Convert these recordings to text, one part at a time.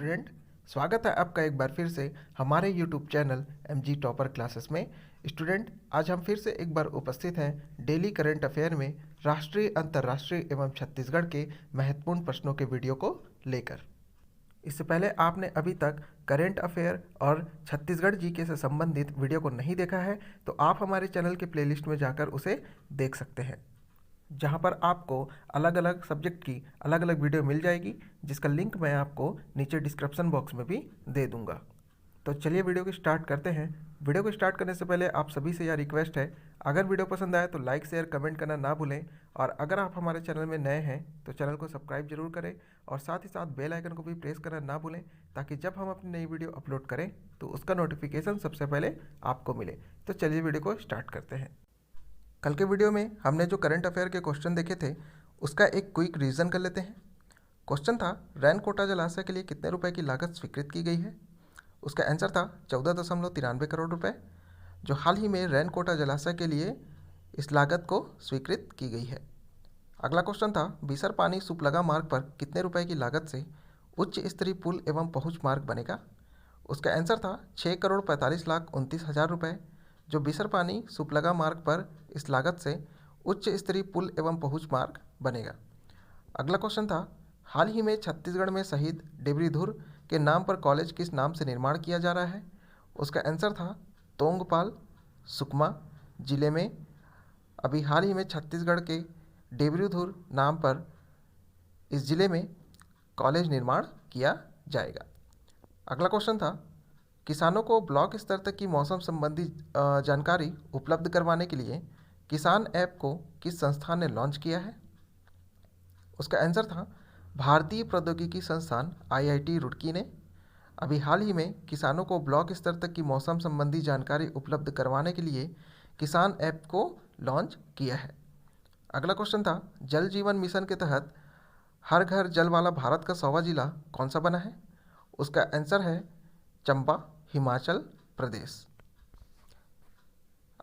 Student, स्वागत है आपका एक बार फिर से हमारे YouTube channel MG topper classes में। स्टूडेंट, आज हम फिर से एक बार उपस्थित हैं डेली करंट अफेयर में राष्ट्रीय, अंतर्राष्ट्रीय एवं छत्तीसगढ़ के महत्वपूर्ण प्रश्नों के वीडियो को लेकर। इससे पहले आपने अभी तक करंट अफेयर और छत्तीसगढ़ जीके से संबंधित वीडियो को नहीं देखा है तो आप हमारे चैनल के प्लेलिस्ट में जाकर उसे देख सकते हैं, जहां पर आपको अलग अलग सब्जेक्ट की अलग अलग वीडियो मिल जाएगी, जिसका लिंक मैं आपको नीचे डिस्क्रिप्शन बॉक्स में भी दे दूंगा। तो चलिए वीडियो को स्टार्ट करते हैं। वीडियो को स्टार्ट करने से पहले आप सभी से यह रिक्वेस्ट है, अगर वीडियो पसंद आए तो लाइक शेयर कमेंट करना ना भूलें, और अगर आप हमारे चैनल में नए हैं तो चैनल को सब्सक्राइब जरूर करें और साथ ही साथ बेल आइकन को भी प्रेस करना ना भूलें, ताकि जब हम अपनी नई वीडियो अपलोड करें तो उसका नोटिफिकेशन सबसे पहले आपको मिले। तो चलिए वीडियो को स्टार्ट करते हैं। कल के वीडियो में हमने जो करंट अफेयर के क्वेश्चन देखे थे उसका एक क्विक रिवीजन कर लेते हैं। क्वेश्चन था, रैनकोटा जलाशय के लिए कितने रुपए की लागत स्वीकृत की गई है। उसका आंसर था 14.93 करोड़ रुपए, जो हाल ही में रैनकोटा जलाशय के लिए इस लागत को स्वीकृत की गई है। अगला क्वेश्चन था, बीसर-पानी सुपलगा मार्ग पर कितने रुपए की लागत से उच्च स्तरीय पुल एवं पहुंच मार्ग बनेगा। उसका आंसर था 6,45,29,000 रुपये, जो बीसर-पानी सुपलगा मार्ग पर इस लागत से उच्च स्तरीय पुल एवं पहुंच मार्ग बनेगा। अगला क्वेश्चन था, हाल ही में छत्तीसगढ़ में शहीद डिब्रीधुर के नाम पर कॉलेज किस नाम से निर्माण किया जा रहा है। उसका आंसर था तोंगपाल। सुकमा जिले में अभी हाल ही में छत्तीसगढ़ के डिब्रीधुर नाम पर इस जिले में कॉलेज निर्माण किया जाएगा। अगला क्वेश्चन था, किसानों को ब्लॉक स्तर तक की मौसम संबंधी जानकारी उपलब्ध करवाने के लिए किसान ऐप को किस संस्थान ने लॉन्च किया है। उसका आंसर था भारतीय प्रौद्योगिकी संस्थान IIT रुड़की ने अभी हाल ही में किसानों को ब्लॉक स्तर तक की मौसम संबंधी जानकारी उपलब्ध करवाने के लिए किसान ऐप को लॉन्च किया है। अगला क्वेश्चन था, जल जीवन मिशन के तहत हर घर जल वाला भारत का 100वां जिला कौन सा बना है। उसका आंसर है चंबा, हिमाचल प्रदेश।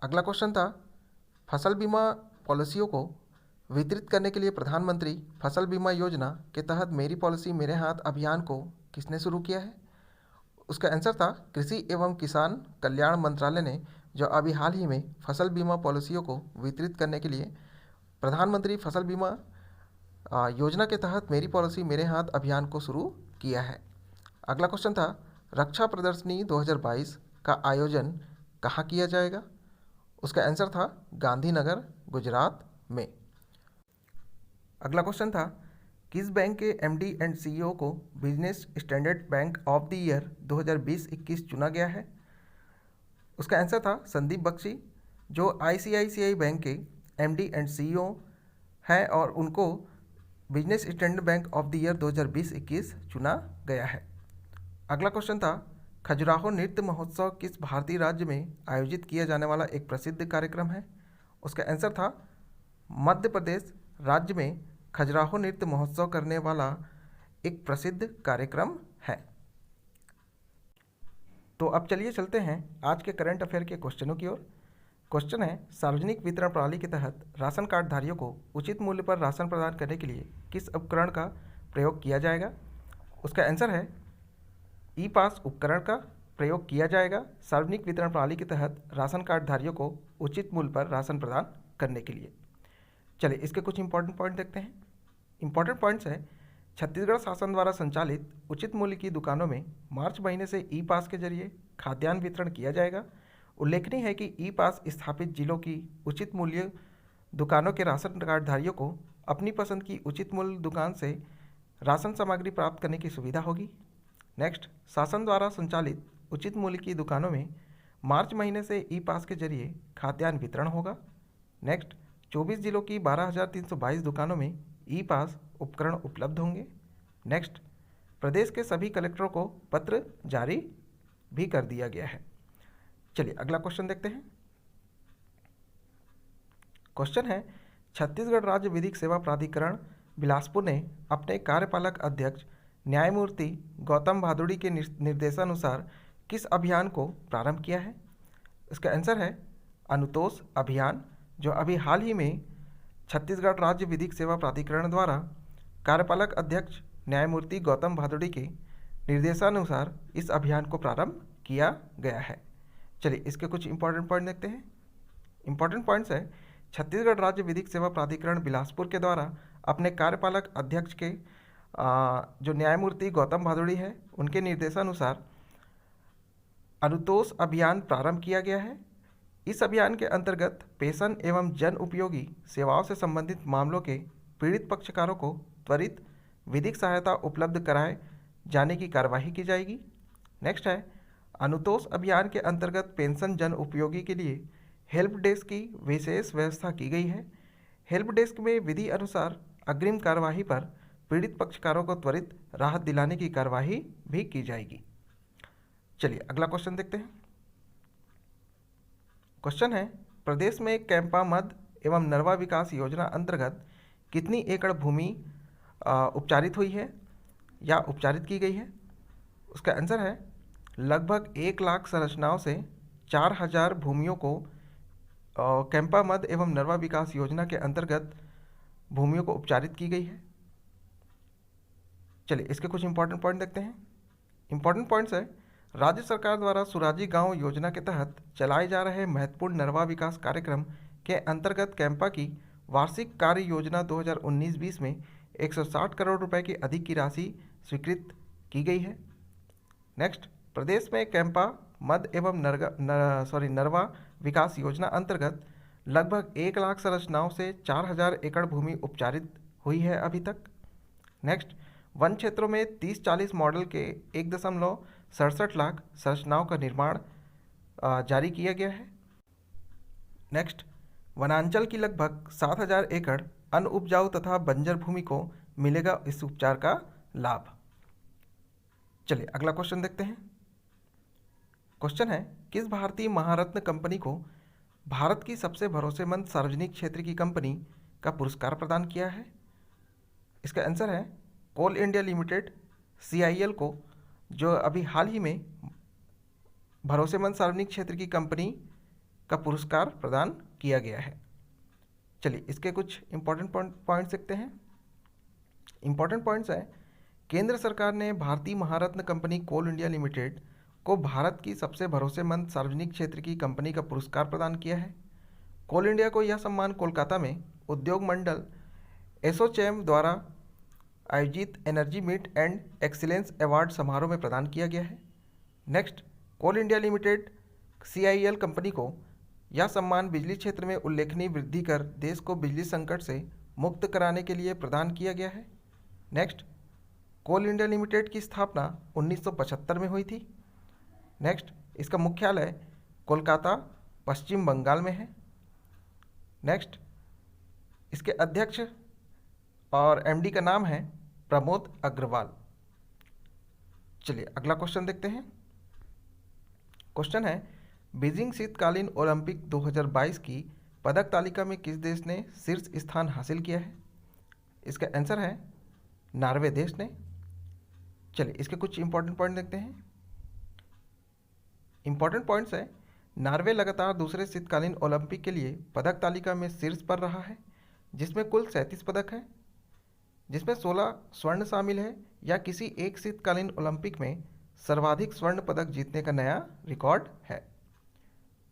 अगला क्वेश्चन था, फसल बीमा पॉलिसियों को वितरित करने के लिए प्रधानमंत्री फसल बीमा योजना के तहत मेरी पॉलिसी मेरे हाथ अभियान को किसने शुरू किया है। उसका आंसर था कृषि एवं किसान कल्याण मंत्रालय ने, जो अभी हाल ही में फसल बीमा पॉलिसियों को वितरित करने के लिए प्रधानमंत्री फसल बीमा योजना के तहत मेरी पॉलिसी मेरे हाथ अभियान को शुरू किया है। अगला क्वेश्चन था, रक्षा प्रदर्शनी 2022 का आयोजन कहाँ किया जाएगा। उसका आंसर था गांधीनगर, गुजरात में। अगला क्वेश्चन था, किस बैंक के MD एंड CEO को business standard bank of the year 2020-21 चुना गया है। उसका आंसर था संदीप बख्शी, जो ICICI बैंक के MD एंड CEO हैं और उनको business standard bank of the year 2020-21 चुना गया है। अगला क्वेश्चन था, खजुराहो नृत्य महोत्सव किस भारतीय राज्य में आयोजित किया जाने वाला एक प्रसिद्ध कार्यक्रम है। उसका आंसर था मध्य प्रदेश राज्य में खजुराहो नृत्य महोत्सव करने वाला एक प्रसिद्ध कार्यक्रम है। तो अब चलिए चलते हैं आज के करंट अफेयर के क्वेश्चनों की ओर। क्वेश्चन है, सार्वजनिक वितरण प्रणाली के तहत राशन कार्ड धारियों को उचित मूल्य पर राशन प्रदान करने के लिए किस उपकरण का प्रयोग किया जाएगा। उसका आंसर है ई-पास उपकरण का प्रयोग किया जाएगा सार्वजनिक वितरण प्रणाली के तहत राशन कार्ड धारियों को उचित मूल्य पर राशन प्रदान करने के लिए। चलिए इसके कुछ इंपॉर्टेंट पॉइंट देखते हैं। इंपॉर्टेंट पॉइंट्स है, छत्तीसगढ़ शासन द्वारा संचालित उचित मूल्य की दुकानों में मार्च महीने से ई-पास के जरिए खाद्यान्न वितरण किया जाएगा। उल्लेखनीय है कि ई-पास स्थापित जिलों की उचित मूल्य दुकानों के राशन कार्डधारियों को अपनी पसंद की उचित मूल्य दुकान से राशन सामग्री प्राप्त करने की सुविधा होगी। नेक्स्ट, शासन द्वारा संचालित उचित मूल्य की दुकानों में मार्च महीने से ई-पास के जरिए खाद्यान्न वितरण होगा। नेक्स्ट, 24 जिलों की 12,322 दुकानों में ई-पास उपकरण उपलब्ध होंगे। नेक्स्ट, प्रदेश के सभी कलेक्टरों को पत्र जारी भी कर दिया गया है। चलिए अगला क्वेश्चन देखते हैं। क्वेश्चन है, छत्तीसगढ़ राज्य विधिक सेवा प्राधिकरण बिलासपुर ने अपने कार्यपालक अध्यक्ष न्यायमूर्ति गौतम भादुड़ी के निर्देशानुसार किस अभियान को प्रारंभ किया है। इसका आंसर है अनुतोष अभियान, जो अभी हाल ही में छत्तीसगढ़ राज्य विधिक सेवा प्राधिकरण द्वारा कार्यपालक अध्यक्ष न्यायमूर्ति गौतम भादुड़ी के निर्देशानुसार इस अभियान को प्रारंभ किया गया है। चलिए इसके कुछ इंपॉर्टेंट पॉइंट देखते हैं। इंपॉर्टेंट पॉइंट्स है, छत्तीसगढ़ राज्य विधिक सेवा प्राधिकरण बिलासपुर के द्वारा अपने कार्यपालक अध्यक्ष के जो न्यायमूर्ति गौतम भादुड़ी है उनके निर्देशानुसार अनुतोष अभियान प्रारंभ किया गया है। इस अभियान के अंतर्गत पेंशन एवं जन उपयोगी सेवाओं से संबंधित मामलों के पीड़ित पक्षकारों को त्वरित विधिक सहायता उपलब्ध कराए जाने की कार्यवाही की जाएगी। नेक्स्ट है, अनुतोष अभियान के अंतर्गत पेंशन जन उपयोगी के लिए हेल्प डेस्क की विशेष व्यवस्था की गई है। हेल्प डेस्क में विधि अनुसार अग्रिम कार्यवाही पर पीड़ित पक्षकारों को त्वरित राहत दिलाने की कार्यवाही भी की जाएगी। चलिए अगला क्वेश्चन देखते हैं। क्वेश्चन है, प्रदेश में कैंपा मध्य एवं नरवा विकास योजना अंतर्गत कितनी एकड़ भूमि उपचारित हुई है या उपचारित की गई है? उसका आंसर है लगभग 1 लाख संरचनाओं से 4000 भूमियों को कैंपा मध्य एवं नरवा विकास योजना के अंतर्गत भूमियों को उपचारित की गई है। चलिए इसके कुछ इंपॉर्टेंट पॉइंट देखते हैं। इंपॉर्टेंट पॉइंट्स है, राज्य सरकार द्वारा सुराजी गांव योजना के तहत चलाए जा रहे महत्वपूर्ण नरवा विकास कार्यक्रम के अंतर्गत कैंपा की वार्षिक कार्य योजना 2019-20 में 160 करोड़ रुपए की अधिक की राशि स्वीकृत की गई है। नेक्स्ट, प्रदेश में कैंपा मध्य एवं नरवा विकास योजना अंतर्गत लगभग 1 लाख संरचनाओं से 4000 एकड़ भूमि उपचारित हुई है अभी तक। नेक्स्ट, वन क्षेत्रों में 30-40 मॉडल के 1.67 लाख संरचनाओं का निर्माण जारी किया गया है। नेक्स्ट, वनांचल की लगभग 7000 एकड़ अनउपजाऊ तथा बंजर भूमि को मिलेगा इस उपचार का लाभ। चलिए अगला क्वेश्चन देखते हैं। क्वेश्चन है, किस भारतीय महारत्न कंपनी को भारत की सबसे भरोसेमंद सार्वजनिक क्षेत्र की कंपनी का पुरस्कार प्रदान किया है? इसका आंसर है कोल इंडिया लिमिटेड CIL को, जो अभी हाल ही में भरोसेमंद सार्वजनिक क्षेत्र की कंपनी का पुरस्कार प्रदान किया गया है। चलिए इसके कुछ इंपॉर्टेंट पॉइंट्स देखते हैं। इंपॉर्टेंट पॉइंट्स है, केंद्र सरकार ने भारतीय महारत्न कंपनी कोल इंडिया लिमिटेड को भारत की सबसे भरोसेमंद सार्वजनिक क्षेत्र की कंपनी का पुरस्कार प्रदान किया है। कोल इंडिया को यह सम्मान कोलकाता में उद्योग मंडल एसोचैम द्वारा आयोजित energy meet and excellence award समारोह में प्रदान किया गया है। Next, Coal India Limited CIL company को यह सम्मान बिजली क्षेत्र में उल्लेखनीय वृद्धि कर देश को बिजली संकट से मुक्त कराने के लिए प्रदान किया गया है। नेक्स्ट, कोल इंडिया लिमिटेड की स्थापना 1975 में हुई थी। नेक्स्ट, इसका मुख्यालय कोलकाता पश्चिम बंगाल में है। नेक्स्ट, इसके अध्यक्ष और MD का नाम है प्रमोद अग्रवाल। चलिए अगला क्वेश्चन देखते हैं। क्वेश्चन है, बीजिंग शीतकालीन ओलंपिक 2022 की पदक तालिका में किस देश ने शीर्ष स्थान हासिल किया है? इसका आंसर है नॉर्वे देश ने। चलिए इसके कुछ इंपॉर्टेंट पॉइंट देखते हैं। इंपॉर्टेंट पॉइंट्स है, नॉर्वे लगातार दूसरे शीतकालीन ओलंपिक के लिए पदक तालिका में शीर्ष पर रहा है, जिसमें कुल 37 पदक हैं, जिसमें 16 स्वर्ण शामिल है या किसी एक शीतकालीन ओलंपिक में सर्वाधिक स्वर्ण पदक जीतने का नया रिकॉर्ड है।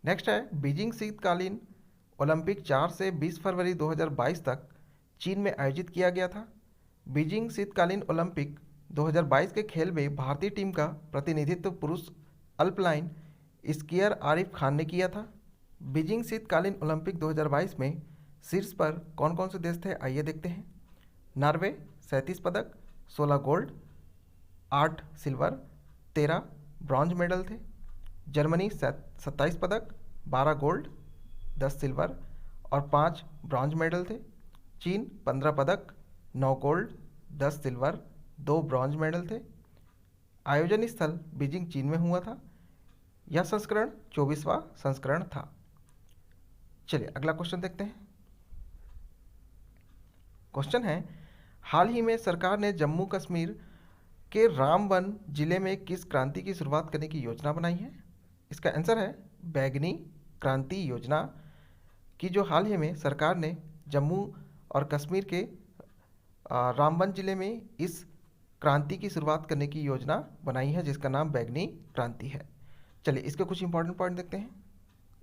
नेक्स्ट है, बीजिंग शीतकालीन ओलंपिक 4 से 20 फरवरी 2022 तक चीन में आयोजित किया गया था। बीजिंग शीतकालीन ओलंपिक 2022 के खेल में भारतीय टीम का प्रतिनिधित्व पुरुष अल्पलाइन स्कीयर आरिफ खान ने किया था। बीजिंग शीतकालीन ओलंपिक 2022 में शीर्ष पर कौन कौन से देश थे, आइए देखते हैं। नॉर्वे 37 पदक, 16 गोल्ड, 8 सिल्वर, 13 ब्रॉन्ज मेडल थे। जर्मनी 27 पदक, 12 गोल्ड, 10 सिल्वर और 5 ब्रॉन्ज मेडल थे। चीन 15 पदक, 9 गोल्ड, 10 सिल्वर, 2 ब्रॉन्ज मेडल थे। आयोजन स्थल बीजिंग चीन में हुआ था। यह संस्करण 24वां संस्करण था। चलिए अगला क्वेश्चन देखते हैं। क्वेश्चन है, हाल ही में सरकार ने जम्मू कश्मीर के रामबन जिले में किस क्रांति की शुरुआत करने की योजना बनाई है? इसका आंसर है बैगनी क्रांति योजना की, जो हाल ही में सरकार ने जम्मू और कश्मीर के रामबन जिले में इस क्रांति की शुरुआत करने की योजना बनाई है जिसका नाम बैगनी क्रांति है। चलिए इसके कुछ इंपॉर्टेंट पॉइंट देखते हैं।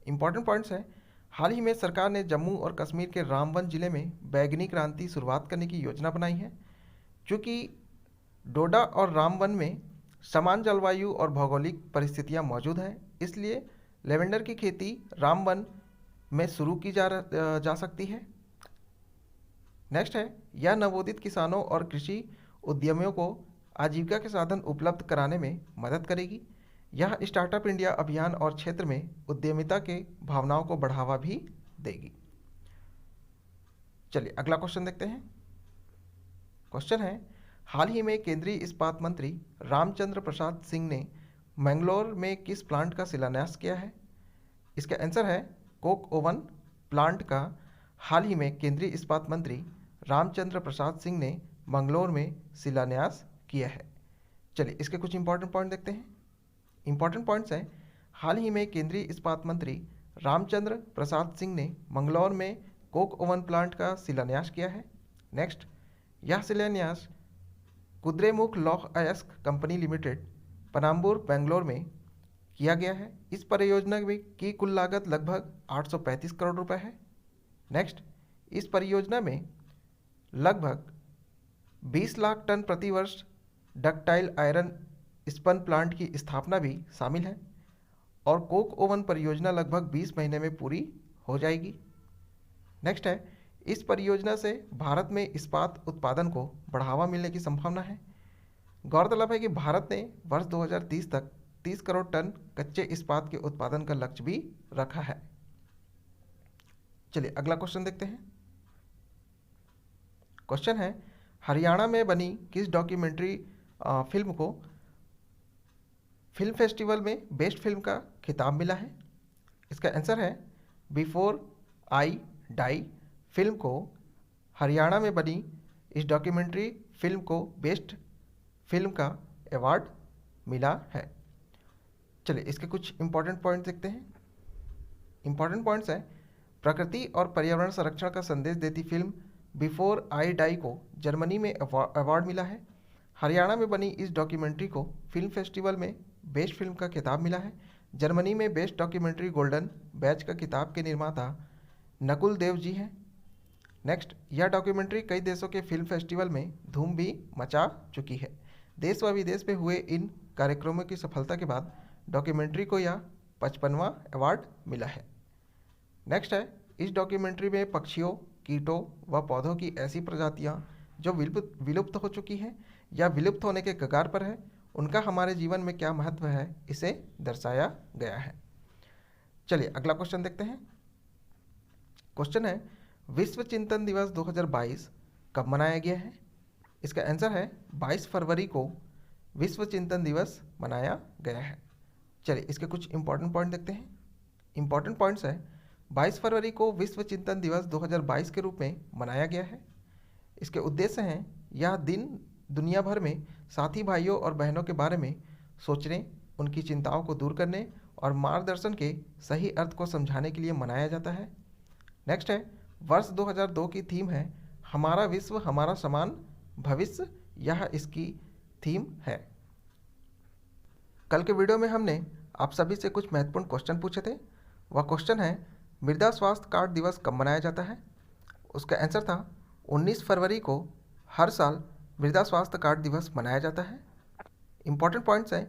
इंपॉर्टेंट पॉइंट्स हैं, हाल ही में सरकार ने जम्मू और कश्मीर के रामबन जिले में बैगनी क्रांति शुरुआत करने की योजना बनाई है। चूँकि डोडा और रामबन में समान जलवायु और भौगोलिक परिस्थितियां मौजूद हैं, इसलिए लेवेंडर की खेती रामबन में शुरू की जा सकती है। नेक्स्ट है, यह नवोदित किसानों और कृषि उद्यमियों को आजीविका के साधन उपलब्ध कराने में मदद करेगी। यह स्टार्टअप इंडिया अभियान और क्षेत्र में उद्यमिता के भावनाओं को बढ़ावा भी देगी। चलिए अगला क्वेश्चन देखते हैं। क्वेश्चन है, हाल ही में केंद्रीय इस्पात मंत्री रामचंद्र प्रसाद सिंह ने मैंगलोर में किस प्लांट का शिलान्यास किया है? इसका आंसर है कोक ओवन प्लांट का हाल ही में केंद्रीय इस्पात मंत्री रामचंद्र प्रसाद सिंह ने मंगलोर में शिलान्यास किया है। चलिए इसके कुछ इंपॉर्टेंट पॉइंट देखते हैं। इंपॉर्टेंट पॉइंट्स हैं, हाल ही में केंद्रीय इस्पात मंत्री रामचंद्र प्रसाद सिंह ने मंगलौर में कोक ओवन प्लांट का शिलान्यास किया है। नेक्स्ट, यह शिलान्यास कुद्रेमुख लौह अयस्क कंपनी लिमिटेड पनाम्बूर बेंगलोर में किया गया है। इस परियोजना की कुल लागत लगभग 835 करोड़ रुपए है। नेक्स्ट, इस परियोजना में लगभग 20 लाख टन प्रति वर्ष डक्टाइल आयरन स्पन प्लांट की स्थापना भी शामिल है और कोक ओवन परियोजना लगभग 20 महीने में पूरी हो जाएगी। नेक्स्ट है, इस परियोजना से भारत में इस्पात उत्पादन को बढ़ावा मिलने की संभावना है। गौरतलब है कि भारत ने वर्ष 2030 तक 30 करोड़ टन कच्चे इस्पात के उत्पादन का लक्ष्य भी रखा है। चलिए अगला क्वेश्चन देखते हैं। क्वेश्चन है, हरियाणा में बनी किस डॉक्यूमेंट्री फिल्म को फिल्म फेस्टिवल में बेस्ट फिल्म का खिताब मिला है? इसका आंसर है बिफोर आई डाई फिल्म को हरियाणा में बनी इस डॉक्यूमेंट्री फिल्म को बेस्ट फिल्म का अवार्ड मिला है। चलिए इसके कुछ इंपॉर्टेंट पॉइंट्स देखते हैं। इंपॉर्टेंट पॉइंट्स हैं, प्रकृति और पर्यावरण संरक्षण का संदेश देती फिल्म बिफोर आई डाई को जर्मनी में अवार्ड मिला है। हरियाणा में बनी इस डॉक्यूमेंट्री को फिल्म फेस्टिवल में बेस्ट फिल्म का खिताब मिला है। जर्मनी में बेस्ट डॉक्यूमेंट्री गोल्डन बैच का खिताब के निर्माता नकुल देव जी हैं। नेक्स्ट, यह डॉक्यूमेंट्री कई देशों के फिल्म फेस्टिवल में धूम भी मचा चुकी है। देश व विदेश में हुए इन कार्यक्रमों की सफलता के बाद डॉक्यूमेंट्री को यह 55वां अवार्ड मिला है। नेक्स्ट है, इस डॉक्यूमेंट्री में पक्षियों, कीटों व पौधों की ऐसी प्रजातियां जो विलुप्त हो चुकी हैं या विलुप्त होने के कगार पर है, उनका हमारे जीवन में क्या महत्व है, इसे दर्शाया गया है। चलिए अगला क्वेश्चन देखते हैं। क्वेश्चन है, विश्व चिंतन दिवस 2022 कब मनाया गया है? इसका आंसर है 22 फरवरी को विश्व चिंतन दिवस मनाया गया है। चलिए इसके कुछ इंपॉर्टेंट पॉइंट देखते हैं। इंपॉर्टेंट पॉइंट्स है, 22 फरवरी को विश्व चिंतन दिवस 2022 के रूप में मनाया गया है। इसके उद्देश्य हैं, यह दिन दुनिया भर में साथी भाइयों और बहनों के बारे में सोचने, उनकी चिंताओं को दूर करने और मार्गदर्शन के सही अर्थ को समझाने के लिए मनाया जाता है। नेक्स्ट है, वर्ष 2002 की थीम है हमारा विश्व हमारा समान भविष्य, यह इसकी थीम है। कल के वीडियो में हमने आप सभी से कुछ महत्वपूर्ण क्वेश्चन पूछे थे। वह क्वेश्चन है, मृदा स्वास्थ्य कार्ड दिवस कब मनाया जाता है? उसका आंसर था 19 फरवरी को हर साल मृदा स्वास्थ्य कार्ड दिवस मनाया जाता है। इंपॉर्टेंट पॉइंट्स हैं,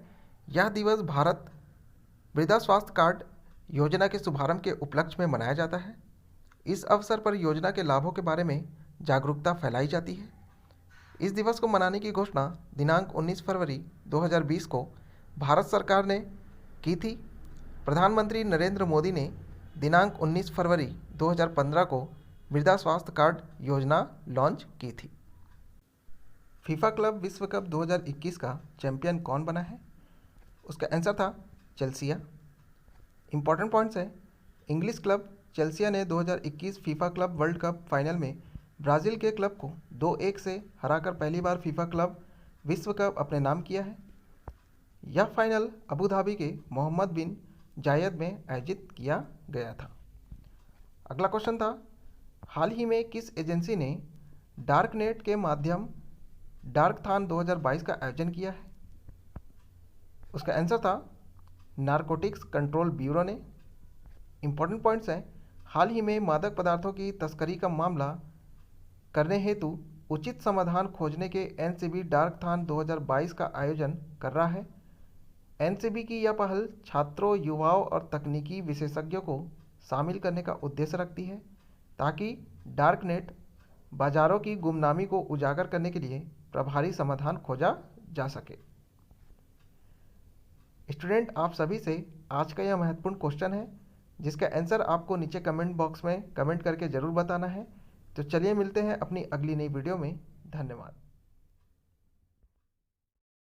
यह दिवस भारत मृदा स्वास्थ्य कार्ड योजना के शुभारंभ के उपलक्ष्य में मनाया जाता है। इस अवसर पर योजना के लाभों के बारे में जागरूकता फैलाई जाती है। इस दिवस को मनाने की घोषणा दिनांक 19 फरवरी 2020 को भारत सरकार ने की थी। प्रधानमंत्री नरेंद्र मोदी ने दिनांक 19 फरवरी 2015 को मृदा स्वास्थ्य कार्ड योजना लॉन्च की थी। फीफा क्लब विश्व कप 2021 का चैंपियन कौन बना है? उसका आंसर था चेल्सिया। इंपॉर्टेंट पॉइंट्स है, इंग्लिश क्लब चेल्सिया ने 2021 FIFA club world cup final में ब्राज़ील के क्लब को 2-1 से हराकर पहली बार फीफा क्लब विश्व कप अपने नाम किया है। यह फाइनल अबू धाबी के मोहम्मद बिन जायद में आयोजित किया गया था। अगला क्वेश्चन था, हाल ही में किस एजेंसी ने डार्क नेट के माध्यम डार्कथॉन 2022 का आयोजन किया है? उसका आंसर था नारकोटिक्स कंट्रोल ब्यूरो ने। इंपॉर्टेंट पॉइंट्स हैं, हाल ही में मादक पदार्थों की तस्करी का मामला करने हेतु उचित समाधान खोजने के एनसीबी डार्कथॉन 2022 का आयोजन कर रहा है। एनसीबी की यह पहल छात्रों, युवाओं और तकनीकी विशेषज्ञों को शामिल करने का उद्देश्य रखती है ताकि डार्कनेट बाजारों की गुमनामी को उजागर करने के लिए प्रभावी समाधान खोजा जा सके। स्टूडेंट, आप सभी से आज का यह महत्वपूर्ण क्वेश्चन है जिसका आंसर आपको नीचे कमेंट बॉक्स में कमेंट करके ज़रूर बताना है। तो चलिए मिलते हैं अपनी अगली नई वीडियो में। धन्यवाद।